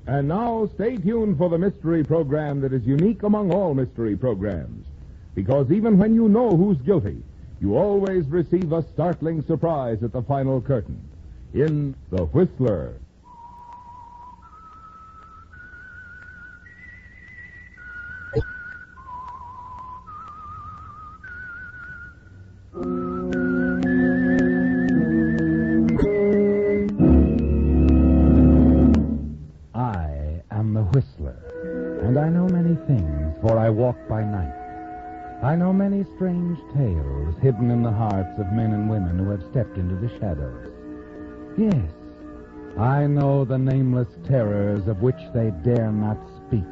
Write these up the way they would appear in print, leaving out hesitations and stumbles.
And now, stay tuned for the mystery program that is unique among all mystery programs. Because even when you know who's guilty, you always receive a startling surprise at the final curtain. In The Whistler. I am the Whistler, and I know many things, for I walk by night. I know many strange tales hidden in the hearts of men and women who have stepped into the shadows. Yes, I know the nameless terrors of which they dare not speak.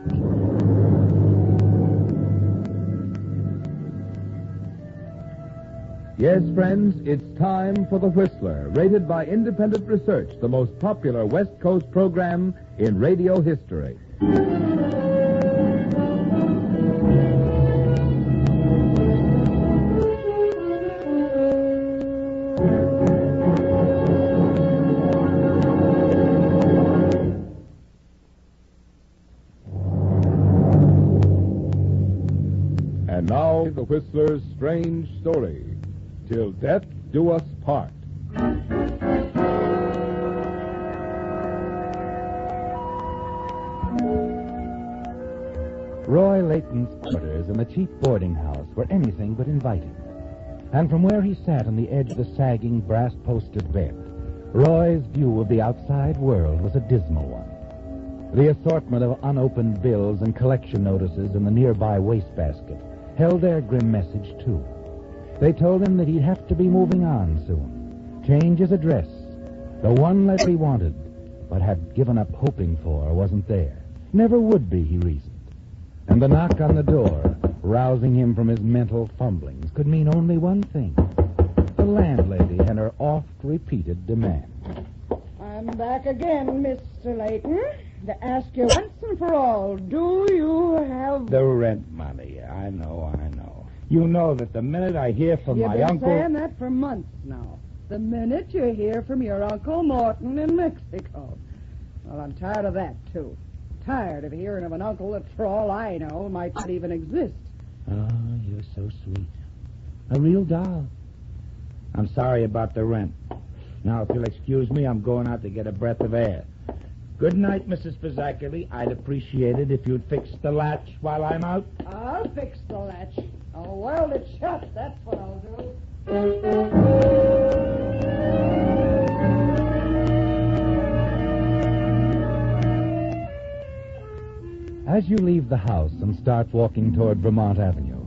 Yes, friends, it's time for The Whistler, rated by independent research, the most popular West Coast program in radio history. And now, The Whistler's strange story. Till death do us part. Roy Layton's quarters in the cheap boarding house were anything but inviting. And from where he sat on the edge of the sagging, brass-posted bed, Roy's view of the outside world was a dismal one. The assortment of unopened bills and collection notices in the nearby wastebasket held their grim message, too. They told him that he'd have to be moving on soon, change his address. The one letter he wanted, but had given up hoping for, wasn't there. Never would be, he reasoned. And the knock on the door, rousing him from his mental fumblings, could mean only one thing. The landlady and her oft-repeated demand. I'm back again, Mr. Layton, to ask you once and for all, do you have... The rent money. I know. You know that the minute I hear from my uncle... You've been saying that for months now. The minute you hear from your Uncle Morton in Mexico. Well, I'm tired of that, too. Tired of hearing of an uncle that, for all I know, might not even exist. Oh, you're so sweet. A real doll. I'm sorry about the rent. Now, if you'll excuse me, I'm going out to get a breath of air. Good night, Mrs. Fazackerly. I'd appreciate it if you'd fix the latch while I'm out. I'll fix the latch. I'll weld it shut. That's what I'll do. As you leave the house and start walking toward Vermont Avenue,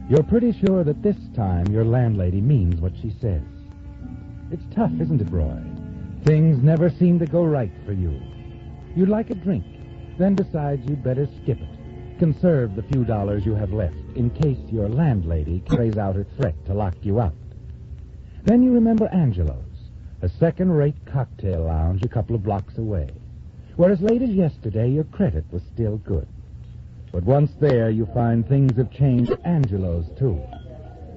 you're pretty sure that this time your landlady means what she says. It's tough, isn't it, Roy? Things never seem to go right for you. You'd like a drink, then decide you'd better skip it. Conserve the few dollars you have left in case your landlady carries out her threat to lock you out. Then you remember Angelo's, a second-rate cocktail lounge a couple of blocks away, where as late as yesterday your credit was still good. But once there, you find things have changed at Angelo's, too.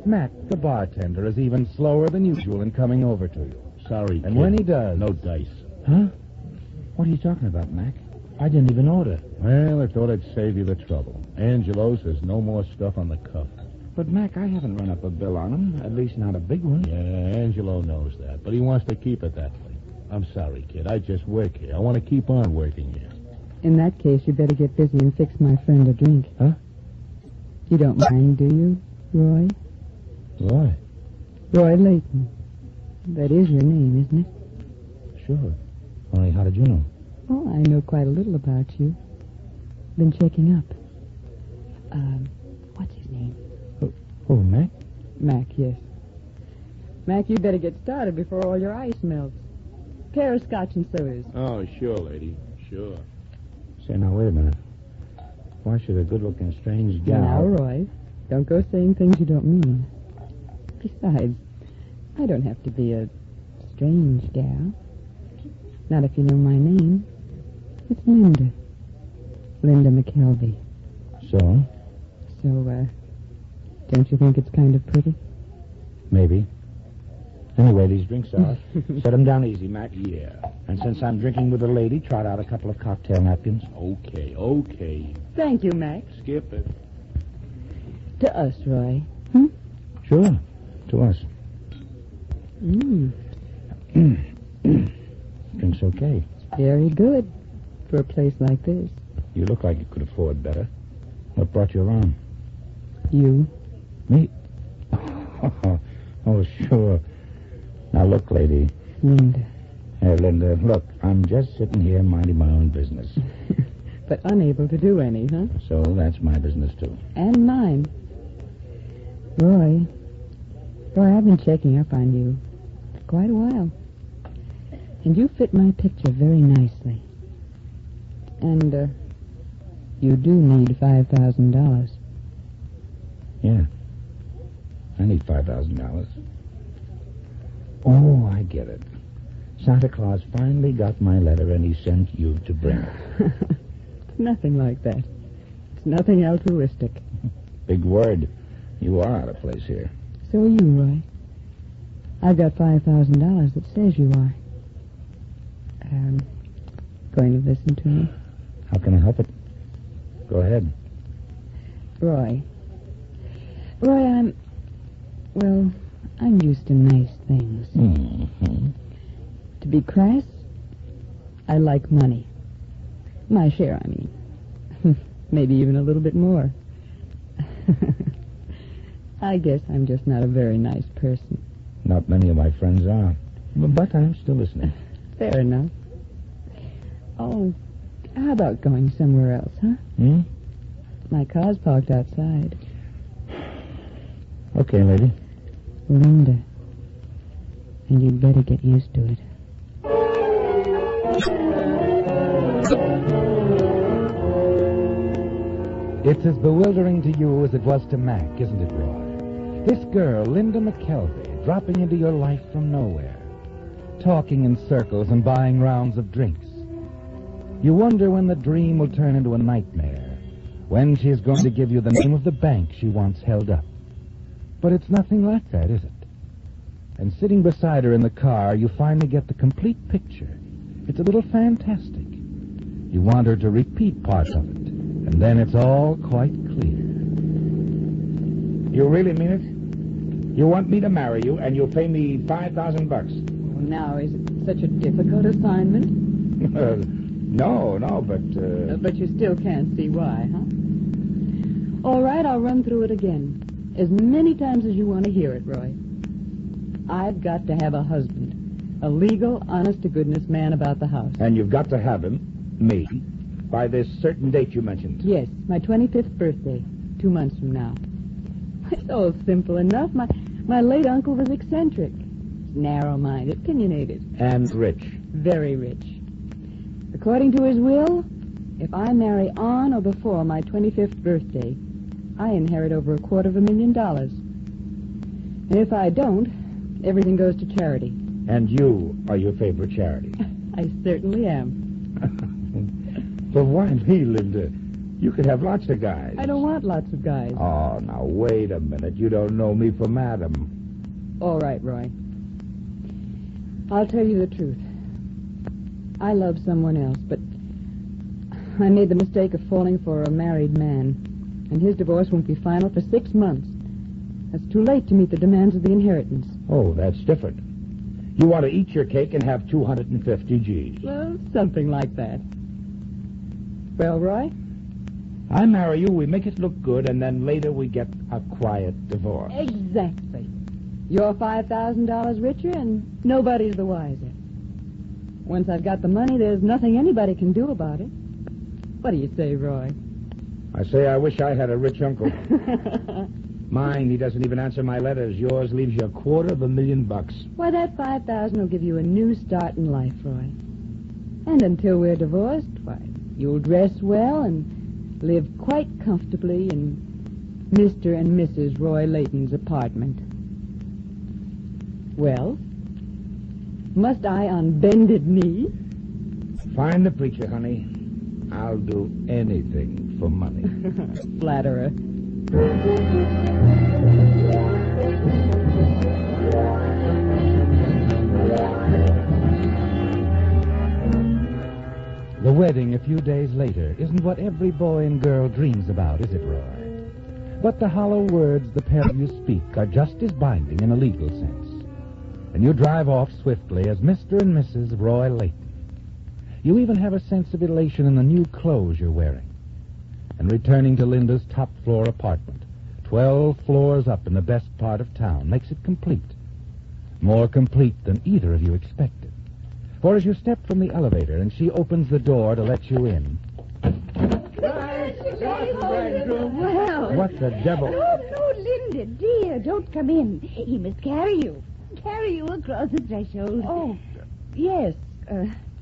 Mac, the bartender, is even slower than usual in coming over to you. Sorry, And kid. when he does... No dice. Huh? What are you talking about, Mac? I didn't even order. Well, I thought I'd save you the trouble. Angelo says no more stuff on the cuff. But, Mac, I haven't run up a bill on him. At least not a big one. Yeah, Angelo knows that, but he wants to keep it that way. I'm sorry, kid. I just work here. I want to keep on working here. In that case, you better get busy and fix my friend a drink. Huh? You don't mind, do you, Roy? Why? Roy Layton. That is your name, isn't it? Sure. Only how did you know? Oh, I know quite a little about you. Been checking up. What's his name? Oh, Mac? Mac, yes. Mac, you better get started before all your ice melts. Pair of scotch and sodas. Oh, sure, lady. Sure. Say, now, wait a minute. Why should a good-looking strange gal... Now, Roy, don't go saying things you don't mean. Besides, I don't have to be a strange gal. Not if you know my name. It's Linda. Linda McKelvey. So? So, don't you think it's kind of pretty? Maybe. Anyway, these drinks are. Set them down easy, Mac. Yeah. And since I'm drinking with a lady, trot out a couple of cocktail napkins. Okay. Thank you, Max. Skip it. To us, Roy. Sure. To us. Drink's okay. Very good for a place like this. You look like you could afford better. What brought you around? You. Me? Oh, sure. Now, look, lady. Linda. Hey, Linda, look, I'm just sitting here minding my own business. But unable to do any, huh? So that's my business, too. And mine. Roy, I've been checking up on you for quite a while. And you fit my picture very nicely. And, you do need $5,000. Yeah. I need $5,000. Oh, I get it. Santa Claus finally got my letter and he sent you to bring it. Nothing like that. It's nothing altruistic. Big word. You are out of place here. So are you, Roy. I've got $5,000 that says you are. Going to listen to me? How can I help it? Go ahead. Roy, I'm used to nice things. Mm-hmm. To be crass, I like money. My share, I mean. Maybe even a little bit more. I guess I'm just not a very nice person. Not many of my friends are. But I'm still listening. Fair enough. Oh, how about going somewhere else, huh? My car's parked outside. Okay, lady. Linda. And you'd better get used to it. It's as bewildering to you as it was to Mac, isn't it, Roy? This girl, Linda McKelvey, dropping into your life from nowhere. Talking in circles and buying rounds of drinks. You wonder when the dream will turn into a nightmare. When she's going to give you the name of the bank she once held up. But it's nothing like that, is it? And sitting beside her in the car, you finally get the complete picture. It's a little fantastic. You want her to repeat parts of it. And then it's all quite clear. You really mean it? You want me to marry you, and you'll pay me $5,000? Well, now, is it such a difficult assignment? No, but... But you still can't see why, huh? All right, I'll run through it again. As many times as you want to hear it, Roy. I've got to have a husband. A legal, honest-to-goodness man about the house. And you've got to have him, me, by this certain date you mentioned. Yes, my 25th birthday, 2 months from now. It's all simple enough. My late uncle was eccentric. Narrow-minded, opinionated. And rich. Very rich. According to his will, if I marry on or before my 25th birthday, I inherit over $250,000. And if I don't, everything goes to charity. And you are your favorite charity. I certainly am. But why me, Linda? You could have lots of guys. I don't want lots of guys. Oh, now, wait a minute. You don't know me from Adam. All right, Roy. I'll tell you the truth. I love someone else, but I made the mistake of falling for a married man. And his divorce won't be final for 6 months. That's too late to meet the demands of the inheritance. Oh, that's different. You want to eat your cake and have 250 G's. Well, something like that. Well, Roy? I marry you, we make it look good, and then later we get a quiet divorce. Exactly. You're $5,000 richer, and nobody's the wiser. Once I've got the money, there's nothing anybody can do about it. What do you say, Roy? I say I wish I had a rich uncle. Mine, he doesn't even answer my letters. Yours leaves you $250,000. Why, that $5,000 will give you a new start in life, Roy. And until we're divorced, why, you'll dress well and live quite comfortably in Mr. and Mrs. Roy Layton's apartment. Well, must I on bended knee? Find the preacher, honey. I'll do anything for money. Flatterer. The wedding a few days later isn't what every boy and girl dreams about, is it, Roy? But the hollow words the pair of you speak are just as binding in a legal sense. And you drive off swiftly as Mr. and Mrs. Roy Layton. You even have a sense of elation in the new clothes you're wearing. And returning to Linda's top-floor apartment, 12 floors up in the best part of town, makes it complete. More complete than either of you expected. For as you step from the elevator and she opens the door to let you in... Well. What the devil? No, Linda, dear, don't come in. He must carry you across the threshold. Oh, yes.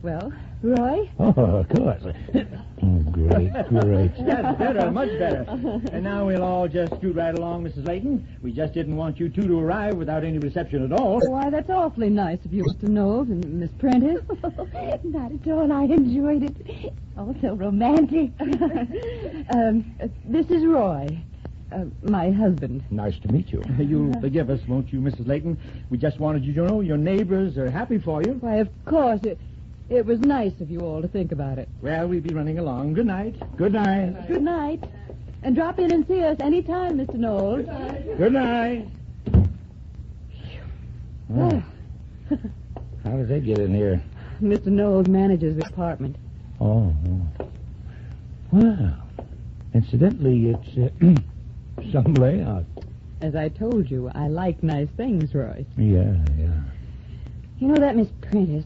Well, Roy? Oh, of course. Oh, great. That's better, much better. And now we'll all just scoot right along, Mrs. Layton. We just didn't want you two to arrive without any reception at all. Why, that's awfully nice of you, Mr. Knowles and Miss Prentice. Not at all. I enjoyed it. Also romantic. This is Roy, my husband. Nice to meet you. You'll forgive us, won't you, Mrs. Layton? We just wanted you to know your neighbors are happy for you. Why, of course. It was nice of you all to think about it. Well, we'll be running along. Good night. Good night. Good night. And drop in and see us any time, Mr. Knowles. Good night. Oh. How did they get in here? Mr. Knowles manages the apartment. Oh. Well, incidentally, it's some layout. As I told you, I like nice things, Roy. Yeah. You know that Miss Prentice?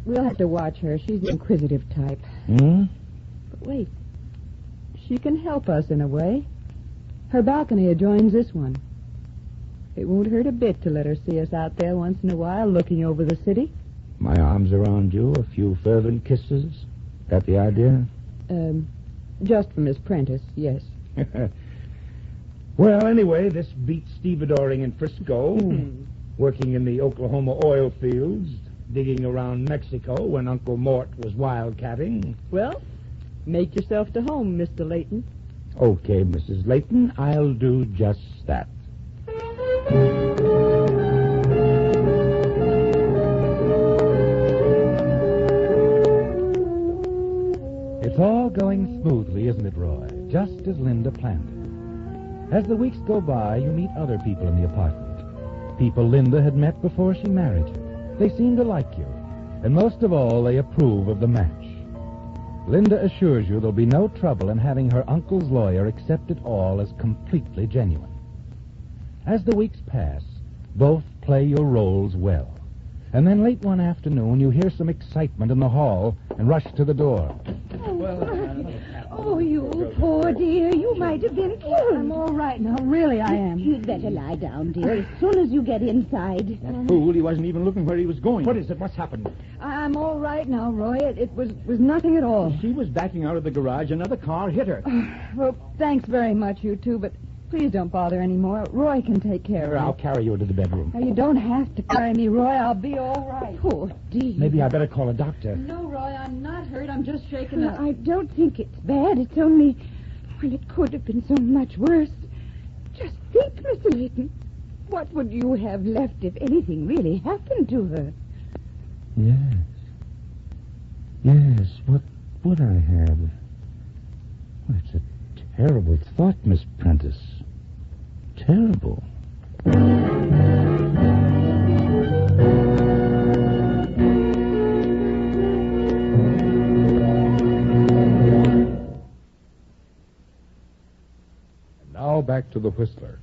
We'll have to watch her. She's the inquisitive type. Hmm? But wait. She can help us in a way. Her balcony adjoins this one. It won't hurt a bit to let her see us out there once in a while looking over the city. My arms around you, a few fervent kisses. Got the idea? Just for Miss Prentice, yes. Well, anyway, this beats stevedoring in Frisco, working in the Oklahoma oil fields, digging around Mexico when Uncle Mort was wildcatting. Well, make yourself to home, Mr. Layton. Okay, Mrs. Layton, I'll do just that. It's all going smoothly, isn't it, Roy? Just as Linda planned it. As the weeks go by, you meet other people in the apartment. People Linda had met before she married you. They seem to like you. And most of all, they approve of the match. Linda assures you there'll be no trouble in having her uncle's lawyer accept it all as completely genuine. As the weeks pass, both play your roles well. And then late one afternoon, you hear some excitement in the hall and rush to the door. Oh, you poor dear. You might have been killed. I'm all right now. Really, I am. You'd better lie down, dear, as soon as you get inside. That fool, he wasn't even looking where he was going. What is it? What's happened? I'm all right now, Roy. It was nothing at all. She was backing out of the garage. Another car hit her. Well, thanks very much, you two, but please don't bother anymore. Roy can take care of I'll it. carry you to the bedroom. Now, you don't have to carry me, Roy. I'll be all right. Poor dear. Maybe I better call a doctor. No, Roy, I'm not hurt. I'm just shaken up. I don't think it's bad. It's only... Well, it could have been so much worse. Just think, Mr. Layton. What would you have left if anything really happened to her? Yes, what would I have? Well, it's a terrible thought, Miss Prentice. Terrible. Now back to the Whistler.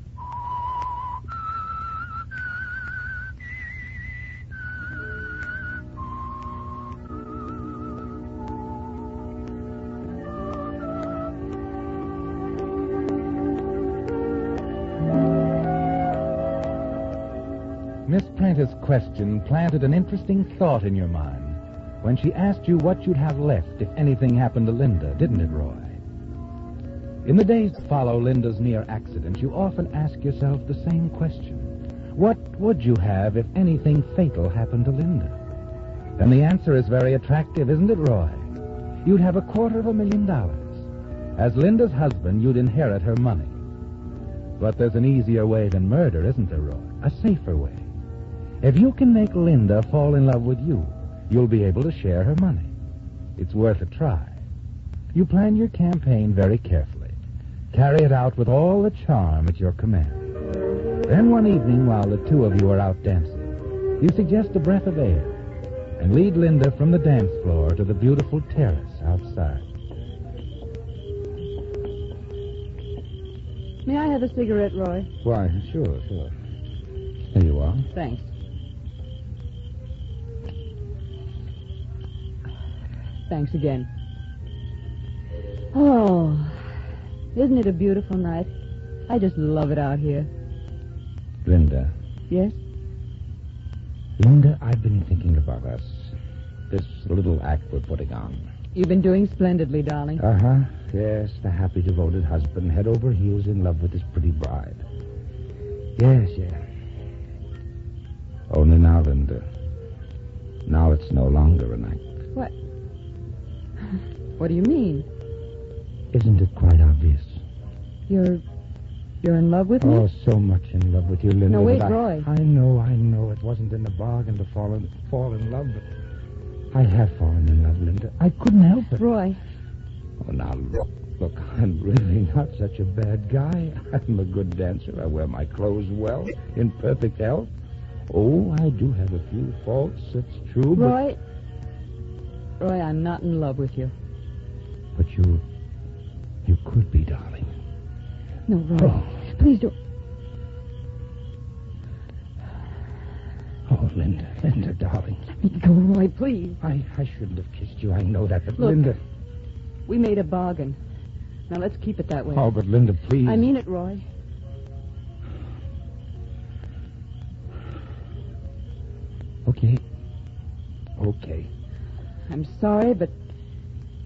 Miss Prentice's question planted an interesting thought in your mind when she asked you what you'd have left if anything happened to Linda, didn't it, Roy? In the days that follow Linda's near accident, you often ask yourself the same question. What would you have if anything fatal happened to Linda? And the answer is very attractive, isn't it, Roy? You'd have $250,000. As Linda's husband, you'd inherit her money. But there's an easier way than murder, isn't there, Roy? A safer way. If you can make Linda fall in love with you, you'll be able to share her money. It's worth a try. You plan your campaign very carefully. Carry it out with all the charm at your command. Then one evening, while the two of you are out dancing, you suggest a breath of air and lead Linda from the dance floor to the beautiful terrace outside. May I have a cigarette, Roy? Why, sure. Here you are. Thanks. Thanks again. Oh, isn't it a beautiful night? I just love it out here. Linda. Yes? Linda, I've been thinking about us. This little act we're putting on. You've been doing splendidly, darling. Uh-huh. Yes, the happy, devoted husband, head over heels in love with his pretty bride. Yes. Only now, Linda. Now it's no longer a night. What? What do you mean? Isn't it quite obvious? You're in love with me? Oh, so much in love with you, Linda. No, wait, but Roy. I know. It wasn't in the bargain to fall in love, but I have fallen in love, Linda. I couldn't help it. Roy. Oh, now, look, I'm really not such a bad guy. I'm a good dancer. I wear my clothes well, in perfect health. Oh, I do have a few faults, it's true, Roy, I'm not in love with you. But you could be, darling. No, Roy, please don't. Oh, Linda, darling. Let me go, Roy, please. I shouldn't have kissed you, I know that, but Look, Linda... We made a bargain. Now let's keep it that way. Oh, but Linda, please. I mean it, Roy. Okay. I'm sorry, but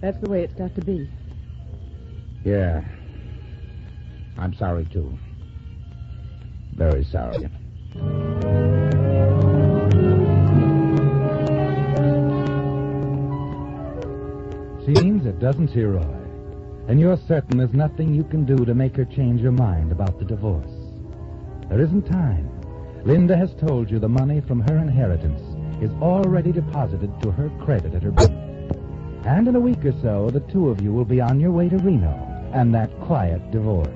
that's the way it's got to be. Yeah. I'm sorry, too. Very sorry. Seems it doesn't she, Roy? And you're certain there's nothing you can do to make her change her mind about the divorce. There isn't time. Linda has told you the money from her inheritance is already deposited to her credit at her bank. And in a week or so, the two of you will be on your way to Reno and that quiet divorce.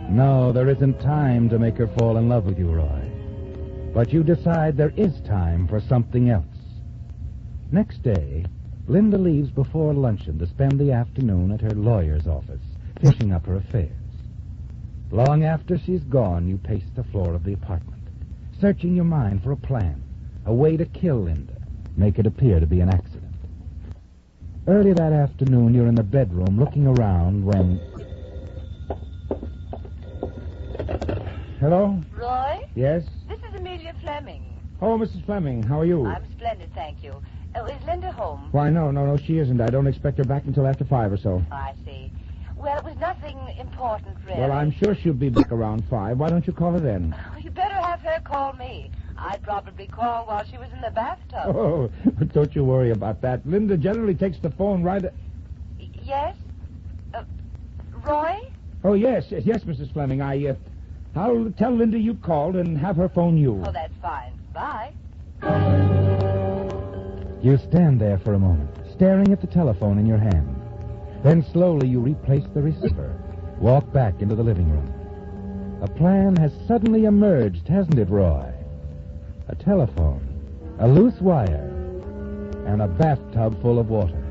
No, there isn't time to make her fall in love with you, Roy. But you decide there is time for something else. Next day, Linda leaves before luncheon to spend the afternoon at her lawyer's office, finishing up her affairs. Long after she's gone, you pace the floor of the apartment, searching your mind for a plan, a way to kill Linda, make it appear to be an accident. Early that afternoon, you're in the bedroom looking around when... Hello? Roy? Yes? This is Amelia Fleming. Oh, Mrs. Fleming, how are you? I'm splendid, thank you. Is Linda home? Why, no, she isn't. I don't expect her back until after 5 or so. I see. Well, it was nothing important, really. Well, I'm sure she'll be back around 5. Why don't you call her then? You better have her call me. I'd probably call while she was in the bathtub. Oh, don't you worry about that. Linda generally takes the phone right... Yes? Roy? Oh, yes, Mrs. Fleming. I'll tell Linda you called and have her phone you. Oh, that's fine. Bye. You stand there for a moment, staring at the telephone in your hand. Then slowly you replace the receiver, walk back into the living room. A plan has suddenly emerged, hasn't it, Roy? A telephone, a loose wire, and a bathtub full of water.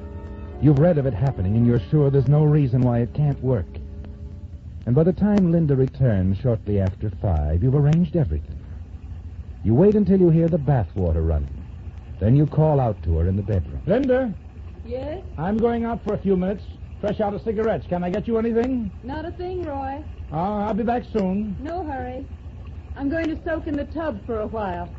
You've read of it happening, and you're sure there's no reason why it can't work. And by the time Linda returns shortly after 5, you've arranged everything. You wait until you hear the bath water running. Then you call out to her in the bedroom. Linda? Yes? I'm going out for a few minutes. Fresh out of cigarettes. Can I get you anything? Not a thing, Roy. I'll be back soon. No hurry. I'm going to soak in the tub for a while.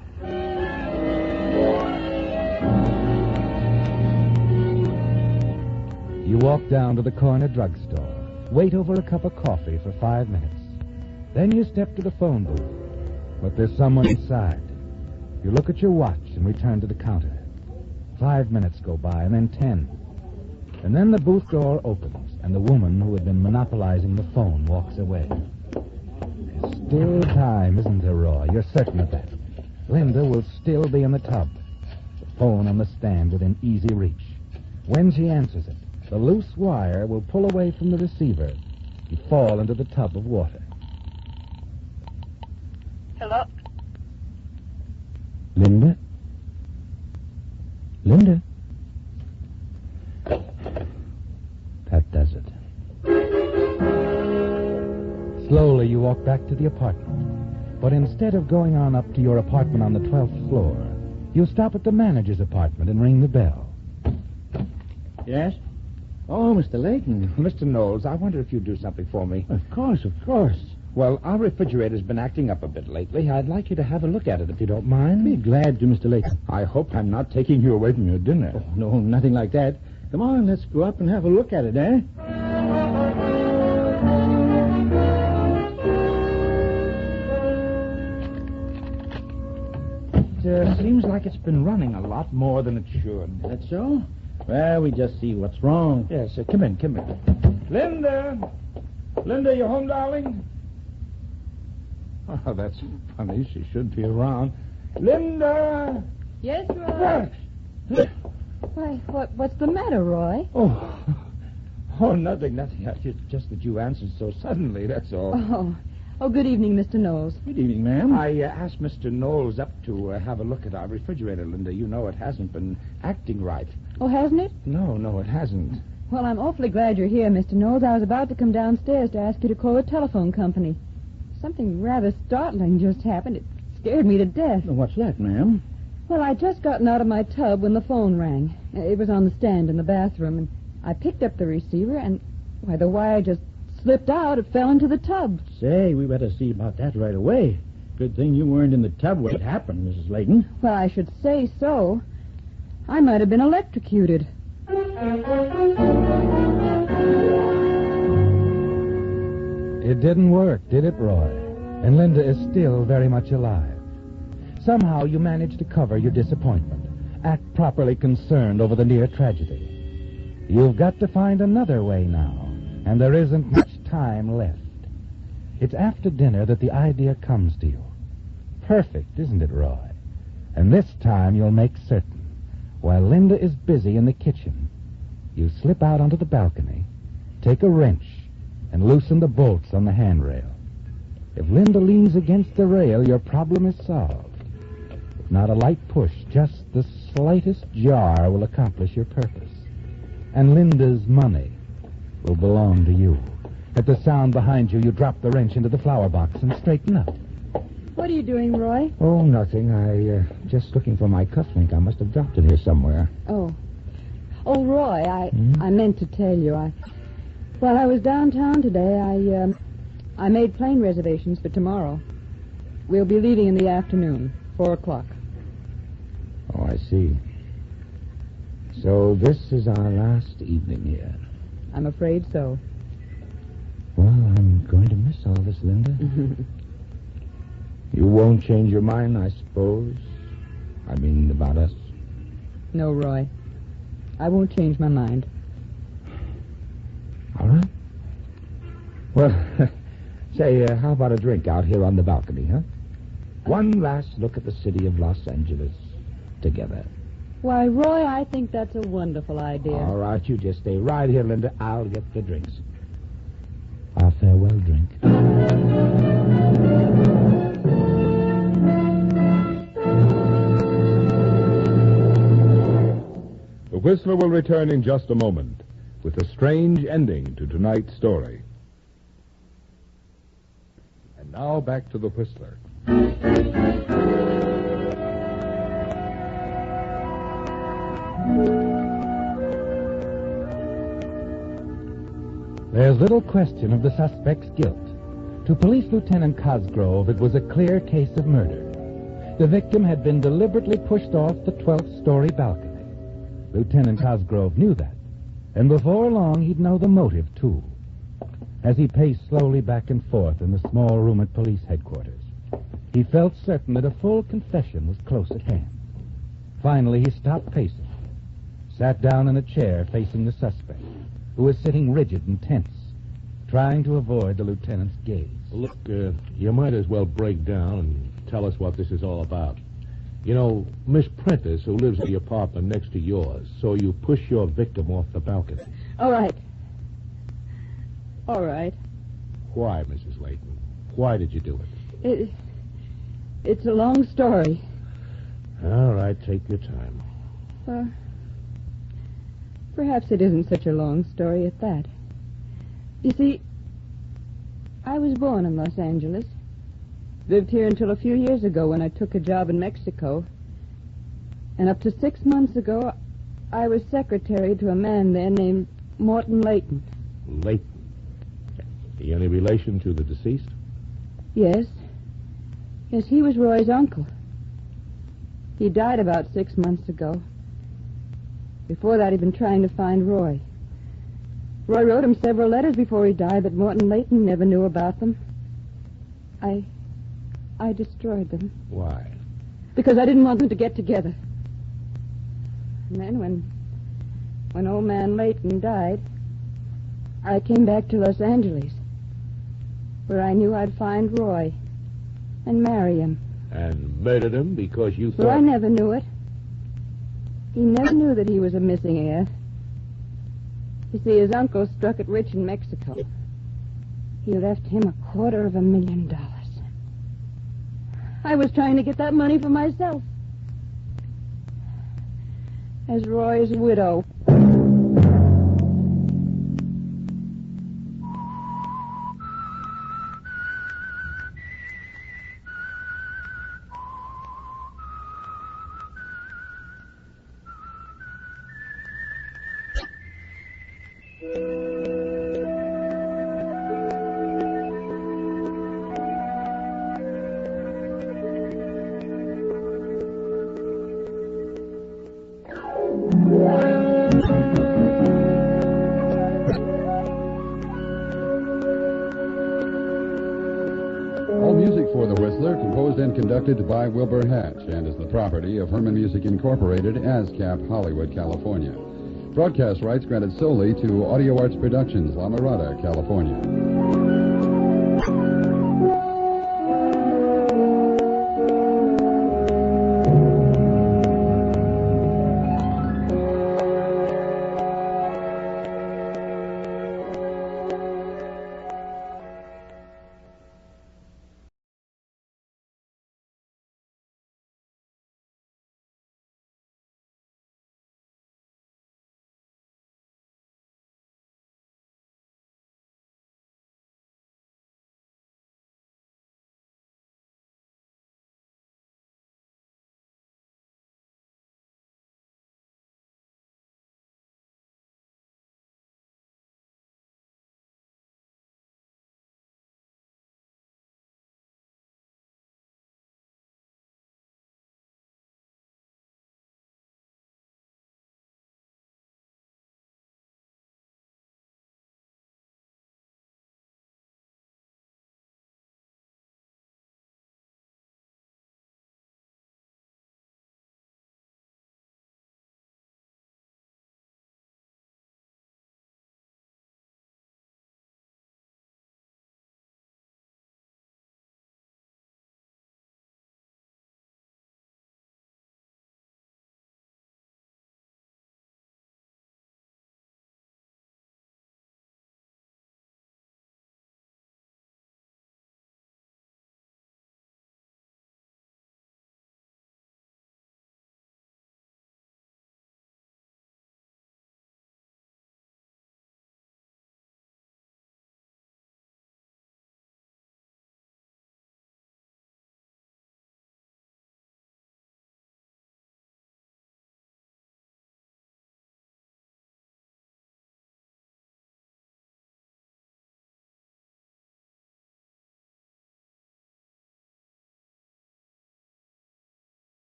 You walk down to the corner drugstore. Wait over a cup of coffee for 5 minutes. Then you step to the phone booth. But there's someone inside. You look at your watch and return to the counter. 5 minutes go by, and then 10. And then the booth door opens, and the woman who had been monopolizing the phone walks away. There's still time, isn't there, Roy? You're certain of that. Linda will still be in the tub, the phone on the stand within easy reach. When she answers it, the loose wire will pull away from the receiver and fall into the tub of water. Hello? Linda? Linda? That does it. Slowly you walk back to the apartment. But instead of going on up to your apartment on the 12th floor, you stop at the manager's apartment and ring the bell. Yes? Oh, Mr. Layton. Mr. Knowles, I wonder if you'd do something for me. Of course, of course. Well, our refrigerator's been acting up a bit lately. I'd like you to have a look at it, if you don't mind. Be glad to, Mr. Layton. I hope I'm not taking you away from your dinner. Oh, no, nothing like that. Come on, let's go up and have a look at it, eh? It seems like it's been running a lot more than it should. That's so? Well, we just see what's wrong. Yes, come in. Linda! Linda, you home, darling? Oh, that's funny. She should be around. Linda! Yes, Roy? Why, what's the matter, Roy? Oh, nothing. Just that you answered so suddenly, that's all. Oh, good evening, Mr. Knowles. Good evening, ma'am. I asked Mr. Knowles up to have a look at our refrigerator, Linda. You know it hasn't been acting right. Oh, hasn't it? No, it hasn't. Well, I'm awfully glad you're here, Mr. Knowles. I was about to come downstairs to ask you to call the telephone company. Something rather startling just happened. It scared me to death. What's that, ma'am? Well, I'd just gotten out of my tub when the phone rang. It was on the stand in the bathroom, and I picked up the receiver, and, why, the wire just slipped out. It fell into the tub. Say, we better see about that right away. Good thing you weren't in the tub when it happened, Mrs. Layton. Well, I should say so. I might have been electrocuted. It didn't work, did it, Roy? And Linda is still very much alive. Somehow you managed to cover your disappointment, act properly concerned over the near tragedy. You've got to find another way now, and there isn't much time left. It's after dinner that the idea comes to you. Perfect, isn't it, Roy? And this time you'll make certain, while Linda is busy in the kitchen, you slip out onto the balcony, take a wrench, and loosen the bolts on the handrail. If Linda leans against the rail, your problem is solved. If not a light push, just the slightest jar will accomplish your purpose. And Linda's money will belong to you. At the sound behind you, you drop the wrench into the flower box and straighten up. What are you doing, Roy? Oh, nothing. I just looking for my cufflink. I must have dropped it here somewhere. Oh, Roy, I meant to tell you. While I was downtown today, I made plane reservations for tomorrow. We'll be leaving in the afternoon, 4:00. Oh, I see. So this is our last evening here. I'm afraid so. Well, I'm going to miss all this, Linda. You won't change your mind, I suppose? I mean, about us? No, Roy. I won't change my mind. All right. Well, say, how about a drink out here on the balcony, huh? One last look at the city of Los Angeles together. Why, Roy, I think that's a wonderful idea. All right, you just stay right here, Linda. I'll get the drinks. Our farewell drink. The Whistler will return in just a moment with a strange ending to tonight's story. And now back to the Whistler. There's little question of the suspect's guilt. To Police Lieutenant Cosgrove, it was a clear case of murder. The victim had been deliberately pushed off the 12th-story balcony. Lieutenant Cosgrove knew that, and before long he'd know the motive, too. As he paced slowly back and forth in the small room at police headquarters, he felt certain that a full confession was close at hand. Finally, he stopped pacing, sat down in a chair facing the suspect, who was sitting rigid and tense, trying to avoid the lieutenant's gaze. Look, you might as well break down and tell us what this is all about. You know, Miss Prentice, who lives in the apartment next to yours, saw you push your victim off the balcony. All right. All right. Why, Mrs. Layton? Why did you do it? It's a long story. All right, take your time. Perhaps it isn't such a long story at that. You see, I was born in Los Angeles. Lived here until a few years ago when I took a job in Mexico. And up to 6 months ago, I was secretary to a man there named Morton Layton. Layton? He any relation to the deceased? Yes. Yes, he was Roy's uncle. He died about 6 months ago. Before that, he'd been trying to find Roy. Roy wrote him several letters before he died, but Morton Layton never knew about them. I destroyed them. Why? Because I didn't want them to get together. And then when old man Layton died, I came back to Los Angeles, where I knew I'd find Roy and marry him. And murdered him because you thought... Roy never knew it. He never knew that he was a missing heir. You see, his uncle struck it rich in Mexico. He left him $250,000. I was trying to get that money for myself. As Roy's widow. And conducted by Wilbur Hatch and is the property of Herman Music Incorporated, ASCAP, Hollywood, California. Broadcast rights granted solely to Audio Arts Productions, La Mirada, California.